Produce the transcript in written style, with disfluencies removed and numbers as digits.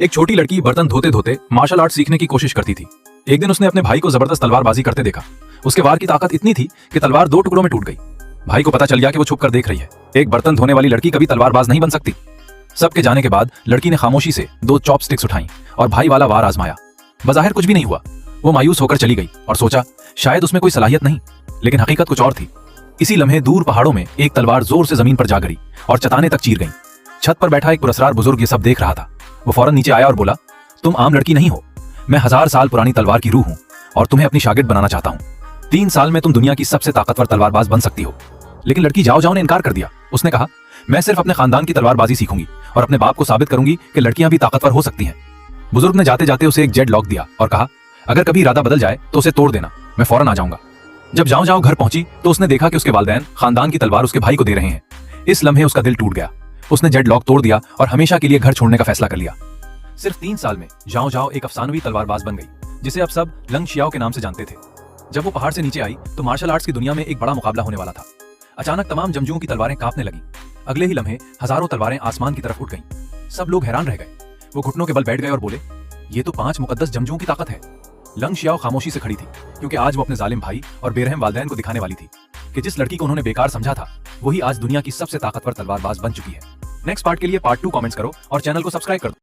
एक छोटी लड़की बर्तन धोते धोते मार्शल आर्ट सीखने की कोशिश करती थी। एक दिन उसने अपने भाई को जबरदस्त तलवारबाजी करते देखा। उसके वार की ताकत इतनी थी कि तलवार 2 टुकड़ों में टूट गई। भाई को पता चल गया कि वो छुप कर देख रही है। एक बर्तन धोने वाली लड़की कभी तलवारबाज नहीं बन सकती। सबके जाने के बाद लड़की ने खामोशी से 2 चॉपस्टिक्स उठाई और भाई वाला वार आजमाया। बज़ाहिर कुछ भी नहीं हुआ। वो मायूस होकर चली गई और सोचा शायद उसमें कोई सलाहियत नहीं, लेकिन हकीकत कुछ और थी। इसी लम्हे दूर पहाड़ों में एक तलवार जोर से जमीन पर जा गिरी और चट्टानें तक चीर गईं। छत पर बैठा एक पुरस्कार बुजुर्ग ये सब देख रहा था। वो फौरन नीचे आया और बोला, तुम आम लड़की नहीं हो, मैं 1000 साल पुरानी तलवार की रूह हूं और तुम्हें अपनी शागिर्द बनाना चाहता हूं। 3 साल में तुम दुनिया की सबसे ताकतवर तलवारबाज बन सकती हो। लेकिन लड़की जाओ जाओ ने इनकार कर दिया। उसने कहा, मैं सिर्फ अपने खानदान की तलवारबाजी सीखूंगी और अपने बाप को साबित करूंगी कि लड़कियां भी ताकतवर हो सकती हैं। बुजुर्ग ने जाते जाते उसे एक जेड लॉक दिया और कहा, अगर कभी इरादा बदल जाए तो उसे तोड़ देना, मैं फौरन आ जाऊंगा। जब जाओ जाओ घर पहुंची तो उसने देखा कि उसके वालिदैन खानदान की तलवार उसके भाई को दे रहे हैं। इस लम्हे उसका दिल टूट गया। उसने जेड लॉक तोड़ दिया और हमेशा के लिए घर छोड़ने का फैसला कर लिया। सिर्फ 3 साल में जाओ जाओ एक अफसानवी तलवारबाज बन गई, जिसे अब सब लंग शियाओ के नाम से जानते थे। जब वो पहाड़ से नीचे आई तो मार्शल आर्ट्स की दुनिया में एक बड़ा मुकाबला होने वाला था। अचानक तमाम जमजुओं की तलवारें कांपने लगीं। अगले ही लम्हे हजारों तलवारें आसमान की तरफ उठ गईं। सब लोग हैरान रह गए। वो घुटनों के बल बैठ गए और बोले, ये तो 5 मुकद्दस जमजुओं की ताकत है। लंग शियाओ खामोशी से खड़ी थी, क्योंकि आज वो अपने जालिम भाई और बेरहम वालिदैन को दिखाने वाली थी कि जिस लड़की को उन्होंने बेकार समझा था, वही आज दुनिया की सबसे ताकतवर तलवारबाज बन चुकी है। नेक्स्ट पार्ट के लिए पार्ट 2 कमेंट्स करो और चैनल को सब्सक्राइब कर दो।